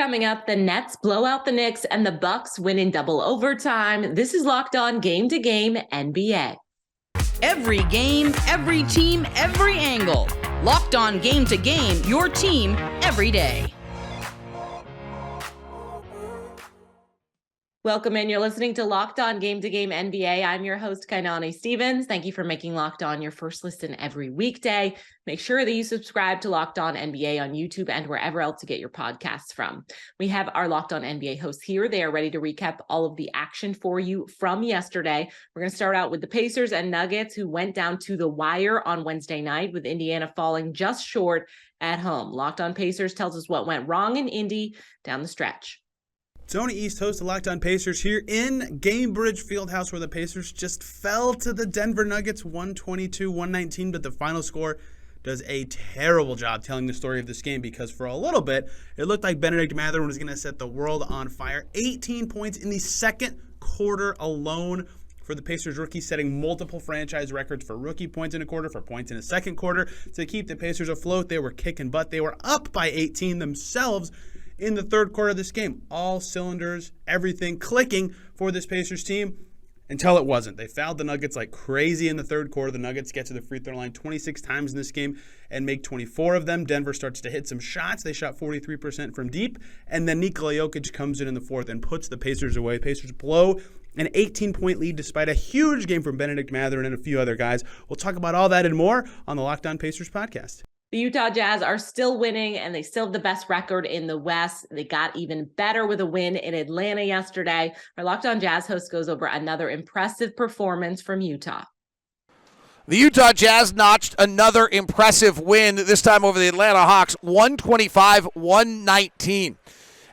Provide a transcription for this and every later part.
Coming up, the Nets blow out the Knicks and the Bucks win in double overtime. This is Locked On Game to Game NBA. Every game, every team, every angle. Locked On Game to Game, your team every day. Welcome in. You're listening to Locked On Game to Game NBA. I'm your host, Kainani Stevens. Thank you for making Locked On your first listen every weekday. Make sure that you subscribe to Locked On NBA on YouTube and wherever else to get your podcasts from. We have our Locked On NBA hosts here. They are ready to recap all of the action for you from yesterday. We're going to start out with the Pacers and Nuggets, who went down to the wire on Wednesday night, with Indiana falling just short at home. Locked On Pacers tells us what went wrong in Indy down the stretch. Tony East, host of Locked On Pacers, here in Gamebridge Fieldhouse, where the Pacers just fell to the Denver Nuggets 122-119, but the final score does a terrible job telling the story of this game, because for a little bit, it looked like Bennedict Mathurin was going to set the world on fire. 18 points in the second quarter alone for the Pacers rookie, setting multiple franchise records for rookie points in a quarter, for points in a second quarter. To keep the Pacers afloat, they were kicking butt. They were up by 18 themselves in the third quarter of this game. All cylinders, everything clicking for this Pacers team, until it wasn't. They fouled the Nuggets like crazy in the third quarter. The Nuggets get to the free throw line 26 times in this game and make 24 of them. Denver starts to hit some shots. They shot 43% from deep. And then Nikola Jokic comes in the fourth and puts the Pacers away. Pacers blow an 18-point lead despite a huge game from Bennedict Mathurin and a few other guys. We'll talk about all that and more on the Locked On Pacers podcast. The Utah Jazz are still winning, and they still have the best record in the West. They got even better with a win in Atlanta yesterday. Our Locked On Jazz host goes over another impressive performance from Utah. The Utah Jazz notched another impressive win, this time over the Atlanta Hawks, 125-119.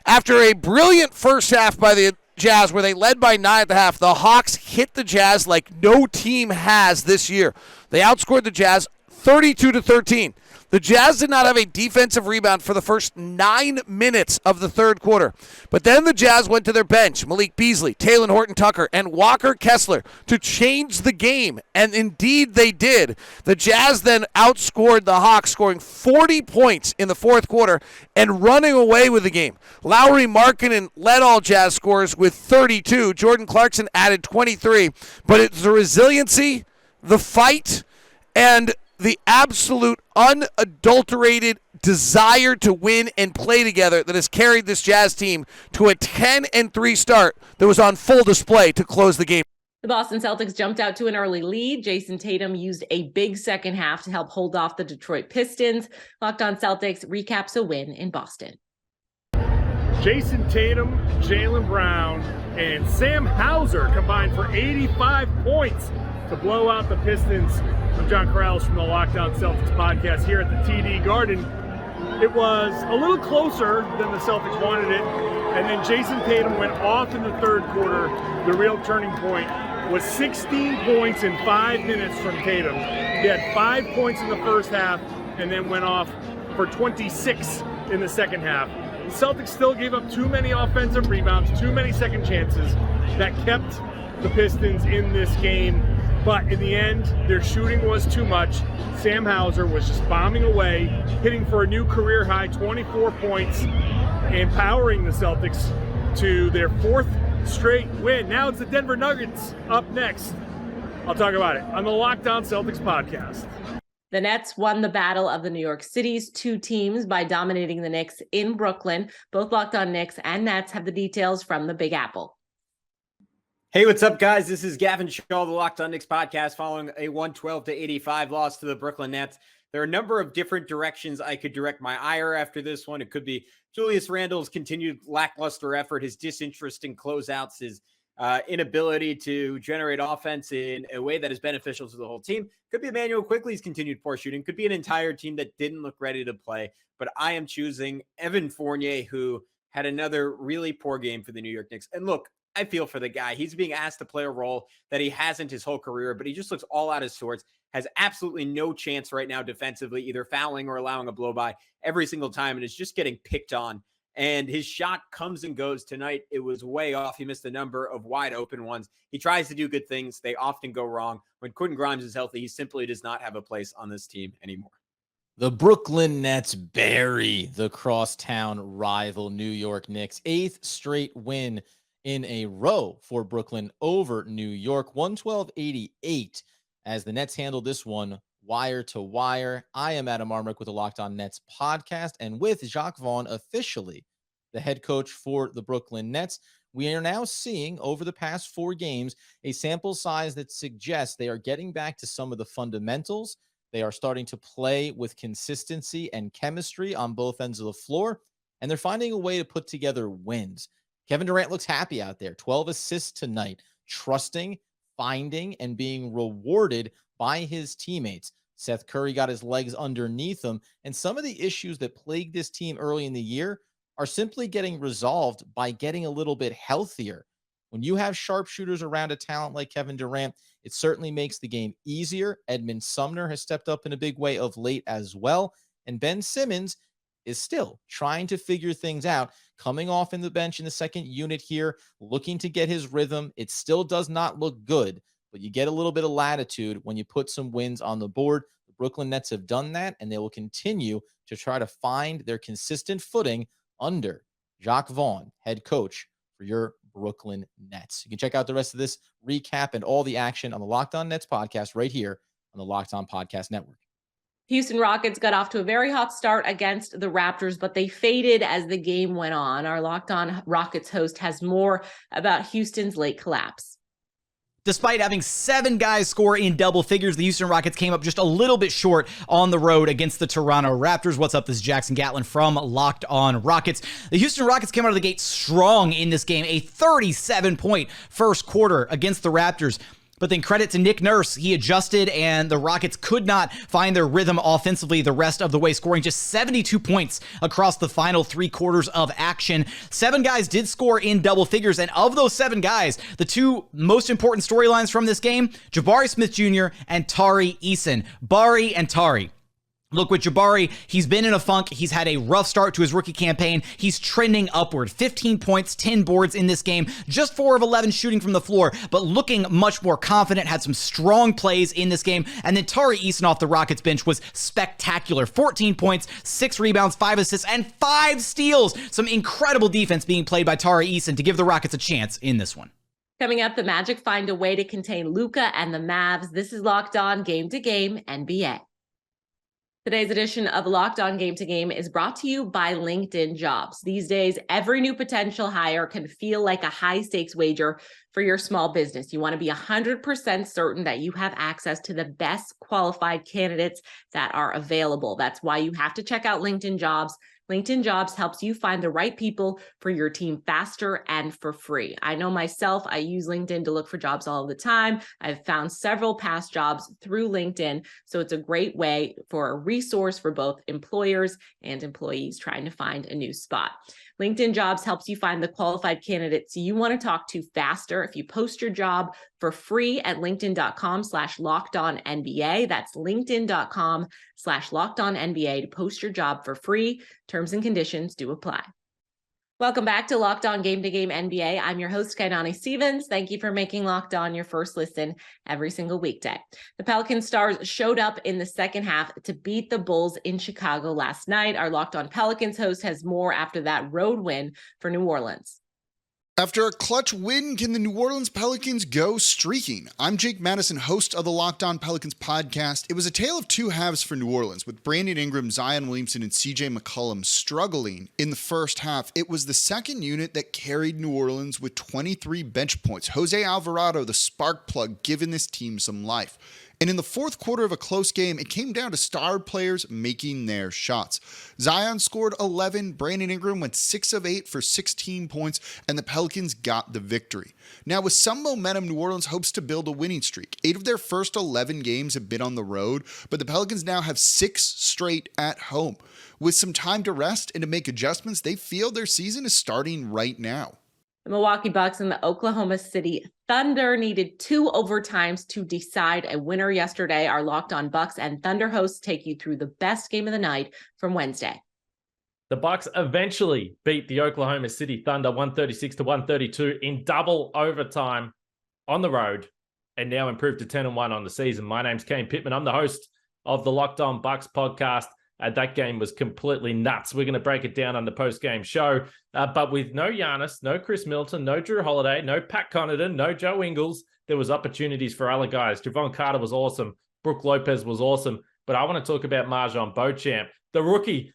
After a brilliant first half by the Jazz, where they led by 9 at the half, the Hawks hit the Jazz like no team has this year. They outscored the Jazz 32-13. The Jazz did not have a defensive rebound for the first 9 minutes of the third quarter. But then the Jazz went to their bench, Malik Beasley, Talen Horton-Tucker, and Walker Kessler, to change the game. And indeed they did. The Jazz then outscored the Hawks, scoring 40 points in the fourth quarter and running away with the game. Lauri Markkanen led all Jazz scorers with 32. Jordan Clarkson added 23. But it's the resiliency, the fight, and the absolute unadulterated desire to win and play together that has carried this Jazz team to a 10-3 start that was on full display to close the game. The Boston Celtics jumped out to an early lead. Jayson Tatum used a big second half to help hold off the Detroit Pistons. Locked On Celtics recaps a win in Boston. Jayson Tatum, Jaylen Brown, and Sam Hauser combined for 85 points to blow out the Pistons. I'm John Corrales from the Locked On Celtics podcast here at the TD Garden. It was a little closer than the Celtics wanted it, and then Jayson Tatum went off in the third quarter. The real turning point was 16 points in 5 minutes from Tatum. He had 5 points in the first half and then went off for 26 in the second half. The Celtics still gave up too many offensive rebounds, too many second chances that kept the Pistons in this game. But in the end, their shooting was too much. Sam Hauser was just bombing away, hitting for a new career high 24 points, empowering the Celtics to their 4th straight win. Now it's the Denver Nuggets up next. I'll talk about it on the Locked On Celtics podcast. The Nets won the battle of the New York City's 2 teams by dominating the Knicks in Brooklyn. Both Locked On Knicks and Nets have the details from the Big Apple. Hey, what's up, guys? This is Gavin Shaw, the Locked On Knicks podcast, following a 112-85 loss to the Brooklyn Nets. There are a number of different directions I could direct my ire after this one. It could be Julius Randle's continued lackluster effort, his disinterest in closeouts, his inability to generate offense in a way that is beneficial to the whole team. Could be Emmanuel Quickley's continued poor shooting. Could be an entire team that didn't look ready to play. But I am choosing Evan Fournier, who had another really poor game for the New York Knicks. And look, I feel for the guy. He's being asked to play a role that he hasn't his whole career, but he just looks all out of sorts, has absolutely no chance right now defensively, either fouling or allowing a blow by every single time, and is just getting picked on. And his shot comes and goes. Tonight, it was way off. He missed a number of wide open ones. He tries to do good things. They often go wrong. When Quentin Grimes is healthy, he simply does not have a place on this team anymore. The Brooklyn Nets bury the crosstown rival New York Knicks. 8th straight win in a row for Brooklyn over New York. 112-88 as the Nets handled this one wire to wire. I am Adam Armrick with the Locked On Nets podcast, and with Jacques Vaughn officially the head coach for the Brooklyn Nets, we are now seeing over the past 4 games a sample size that suggests they are getting back to some of the fundamentals. They are starting to play with consistency and chemistry on both ends of the floor, and they're finding a way to put together wins. Kevin Durant looks happy out there. 12 assists tonight, trusting, finding, and being rewarded by his teammates. Seth Curry got his legs underneath him, and some of the issues that plagued this team early in the year are simply getting resolved by getting a little bit healthier. When you have sharpshooters around a talent like Kevin Durant, it certainly makes the game easier. Edmund Sumner has stepped up in a big way of late as well. And Ben Simmons is still trying to figure things out, coming off in the bench in the second unit here, looking to get his rhythm. It still does not look good, but you get a little bit of latitude when you put some wins on the board. The Brooklyn Nets have done that, and they will continue to try to find their consistent footing under Jacques Vaughn, head coach for your Brooklyn Nets. You can check out the rest of this recap and all the action on the Locked On Nets podcast right here on the Locked On Podcast Network. Houston Rockets got off to a very hot start against the Raptors, but they faded as the game went on. Our Locked On Rockets host has more about Houston's late collapse. Despite having 7 guys score in double figures, the Houston Rockets came up just a little bit short on the road against the Toronto Raptors. What's up? This is Jackson Gatlin from Locked On Rockets. The Houston Rockets came out of the gate strong in this game, a 37-point first quarter against the Raptors. But then credit to Nick Nurse. He adjusted, and the Rockets could not find their rhythm offensively the rest of the way, scoring just 72 points across the final 3 quarters of action. 7 guys did score in double figures, and of those 7 guys, the 2 most important storylines from this game, Jabari Smith Jr. and Tari Eason. Bari and Tari. Look, with Jabari, he's been in a funk. He's had a rough start to his rookie campaign. He's trending upward. 15 points, 10 boards in this game. Just 4 of 11 shooting from the floor, but looking much more confident. Had some strong plays in this game. And then Tari Eason off the Rockets bench was spectacular. 14 points, 6 rebounds, 5 assists, and 5 steals. Some incredible defense being played by Tari Eason to give the Rockets a chance in this one. Coming up, the Magic find a way to contain Luka and the Mavs. This is Locked On Game to Game NBA. Today's edition of Locked On Game to Game is brought to you by LinkedIn Jobs. These days, every new potential hire can feel like a high-stakes wager for your small business. You want to be 100% certain that you have access to the best qualified candidates that are available. That's why you have to check out LinkedIn Jobs. LinkedIn Jobs helps you find the right people for your team faster and for free. I know myself, I use LinkedIn to look for jobs all the time. I've found several past jobs through LinkedIn. So it's a great way for a resource for both employers and employees trying to find a new spot. LinkedIn Jobs helps you find the qualified candidates you want to talk to faster. If you post your job for free at linkedin.com/lockedonnba, that's linkedin.com/lockedonnba to post your job for free. Terms and conditions do apply. Welcome back to Locked On Game to Game NBA. I'm your host, Kainani Stevens. Thank you for making Locked On your first listen every single weekday. The Pelican Stars showed up in the second half to beat the Bulls in Chicago last night. Our Locked On Pelicans host has more after that road win for New Orleans. After a clutch win, can the New Orleans Pelicans go streaking? I'm Jake Madison, host of the Locked On Pelicans podcast. It was a tale of 2 halves for New Orleans, with Brandon Ingram, Zion Williamson, and CJ McCollum struggling in the first half. It was the second unit that carried New Orleans with 23 bench points. Jose Alvarado, the spark plug, giving this team some life. And in the fourth quarter of a close game, it came down to star players making their shots. Zion scored 11, Brandon Ingram went 6 of 8 for 16 points, and the Pelicans got the victory. Now, with some momentum, New Orleans hopes to build a winning streak. 8 of their first 11 games have been on the road, but the Pelicans now have 6 straight at home. With some time to rest and to make adjustments, they feel their season is starting right now. The Milwaukee Bucks and the Oklahoma City Thunder needed 2 overtimes to decide a winner yesterday. Our Locked On Bucks and Thunder hosts take you through the best game of the night from Wednesday. The Bucks eventually beat the Oklahoma City Thunder 136-132 in double overtime on the road and now improved to 10-1 on the season. My name's Kane Pittman. I'm the host of the Locked On Bucks podcast. That game was completely nuts. We're going to break it down on the post-game show. But with no Giannis, no Chris Middleton, no Drew Holiday, no Pat Connaughton, no Joe Ingles, there was opportunities for other guys. Javon Carter was awesome. Brook Lopez was awesome. But I want to talk about MarJon Beauchamp, the rookie.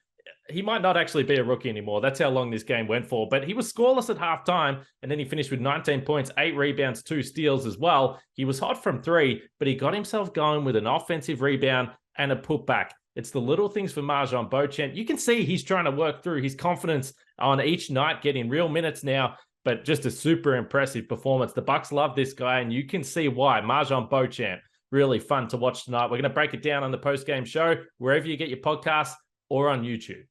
He might not actually be a rookie anymore. That's how long this game went for. But he was scoreless at halftime, and then he finished with 19 points, 8 rebounds, 2 steals as well. He was hot from 3, but he got himself going with an offensive rebound and a putback. It's the little things for MarJon Beauchamp. You can see he's trying to work through his confidence on each night, getting real minutes now, but just a super impressive performance. The Bucks love this guy, and you can see why. MarJon Beauchamp, really fun to watch tonight. We're going to break it down on the post-game show, wherever you get your podcasts or on YouTube.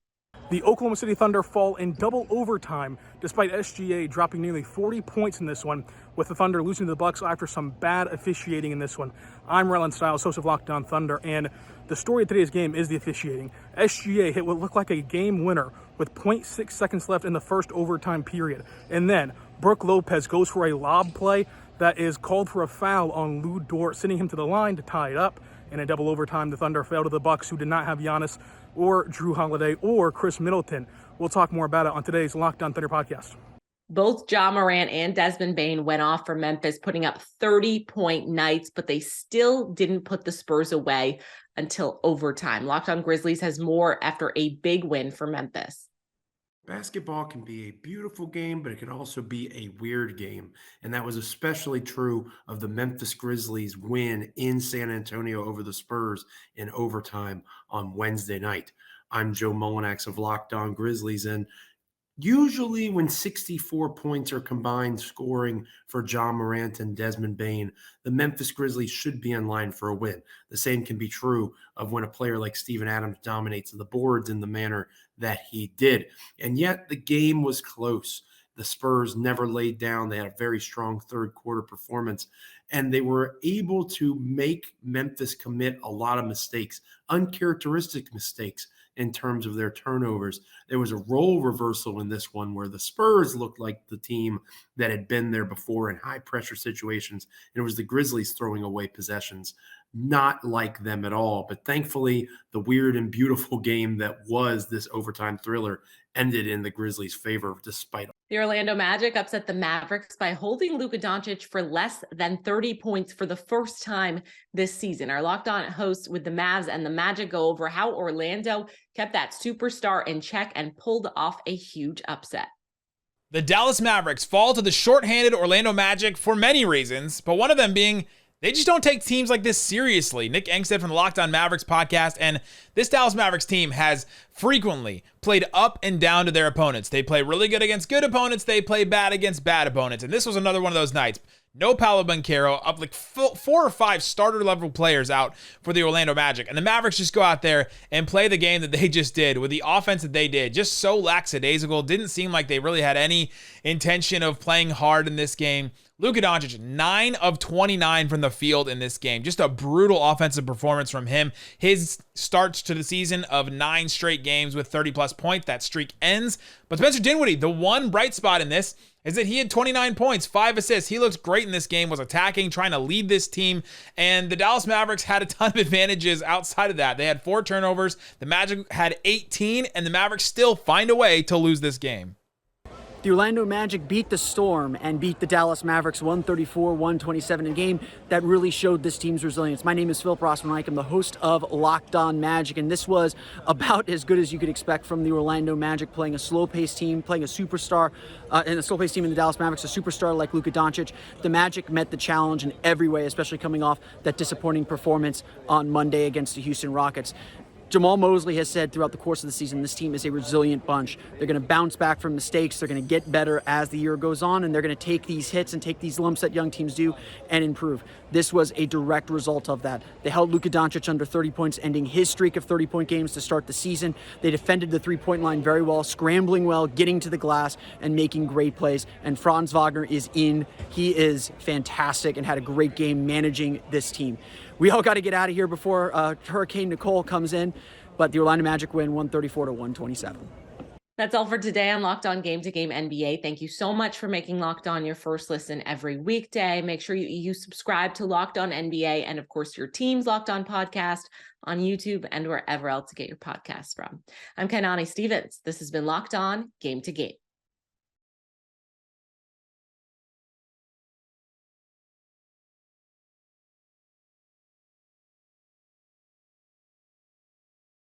The Oklahoma City Thunder fall in double overtime, despite SGA dropping nearly 40 points in this one, with the Thunder losing to the Bucks after some bad officiating in this one. I'm Rylan Stiles, host of Locked On Thunder, and the story of today's game is the officiating. SGA hit what looked like a game winner with 0.6 seconds left in the first overtime period. And then Brook Lopez goes for a lob play that is called for a foul on Lou Dort, sending him to the line to tie it up. In a double overtime, the Thunder fell to the Bucks, who did not have Giannis or Drew Holiday or Chris Middleton. We'll talk more about it on today's Locked On Thunder podcast. Both Ja Morant and Desmond Bane went off for Memphis, putting up 30-point nights, but they still didn't put the Spurs away until overtime. Locked On Grizzlies has more after a big win for Memphis. Basketball can be a beautiful game, but it can also be a weird game. And that was especially true of the Memphis Grizzlies win in San Antonio over the Spurs in overtime on Wednesday night. I'm Joe Mullinax of Locked On Grizzlies, and usually when 64 points are combined scoring for Ja Morant and Desmond Bane, the Memphis Grizzlies should be in line for a win. The same can be true of when a player like Steven Adams dominates the boards in the manner that he did. And yet the game was close. The Spurs never laid down. They had a very strong third quarter performance, and they were able to make Memphis commit a lot of mistakes, uncharacteristic mistakes in terms of their turnovers. There was a role reversal in this one where the Spurs looked like the team that had been there before in high pressure situations. And it was the Grizzlies throwing away possessions, not like them at all. But thankfully, the weird and beautiful game that was this overtime thriller ended in the Grizzlies' favor despite. The Orlando Magic upset the Mavericks by holding Luka Doncic for less than 30 points for the first time this season. Our Locked On hosts with the Mavs and the Magic go over how Orlando kept that superstar in check and pulled off a huge upset. The Dallas Mavericks fall to the shorthanded Orlando Magic for many reasons, but one of them being they just don't take teams like this seriously. Nick Engstead from the Locked On Mavericks podcast, and this Dallas Mavericks team has frequently played up and down to their opponents. They play really good against good opponents. They play bad against bad opponents, and this was another one of those nights. No Paolo Banchero, up like 4 or 5 starter-level players out for the Orlando Magic. And the Mavericks just go out there and play the game that they just did with the offense that they did. Just so lackadaisical. Didn't seem like they really had any intention of playing hard in this game. Luka Doncic, 9 of 29 from the field in this game. Just a brutal offensive performance from him. His starts to the season of 9 straight games with 30-plus points. That streak ends. But Spencer Dinwiddie, the one bright spot in this is that he had 29 points, 5 assists. He looked great in this game, was attacking, trying to lead this team. And the Dallas Mavericks had a ton of advantages outside of that. They had 4 turnovers. The Magic had 18, and the Mavericks still find a way to lose this game. The Orlando Magic beat the Storm and beat the Dallas Mavericks 134-127 in a game that really showed this team's resilience. My name is Philip Rossman-Reich. I'm the host of Locked On Magic, and this was about as good as you could expect from the Orlando Magic, playing a slow-paced team, playing a superstar, and a slow-paced team in the Dallas Mavericks, a superstar like Luka Doncic. The Magic met the challenge in every way, especially coming off that disappointing performance on Monday against the Houston Rockets. Jamal Mosley has said throughout the course of the season, this team is a resilient bunch. They're going to bounce back from mistakes. They're going to get better as the year goes on, and they're going to take these hits and take these lumps that young teams do and improve. This was a direct result of that. They held Luka Doncic under 30 points, ending his streak of 30-point games to start the season. They defended the three-point line very well, scrambling well, getting to the glass, and making great plays. And Franz Wagner is in. He is fantastic and had a great game managing this team. We all got to get out of here before Hurricane Nicole comes in, but the Orlando Magic win 134-127. That's all for today on Locked On Game to Game NBA. Thank you so much for making Locked On your first listen every weekday. Make sure you subscribe to Locked On NBA and, of course, your team's Locked On podcast on YouTube and wherever else to get your podcasts from. I'm Kainani Stevens. This has been Locked On Game to Game.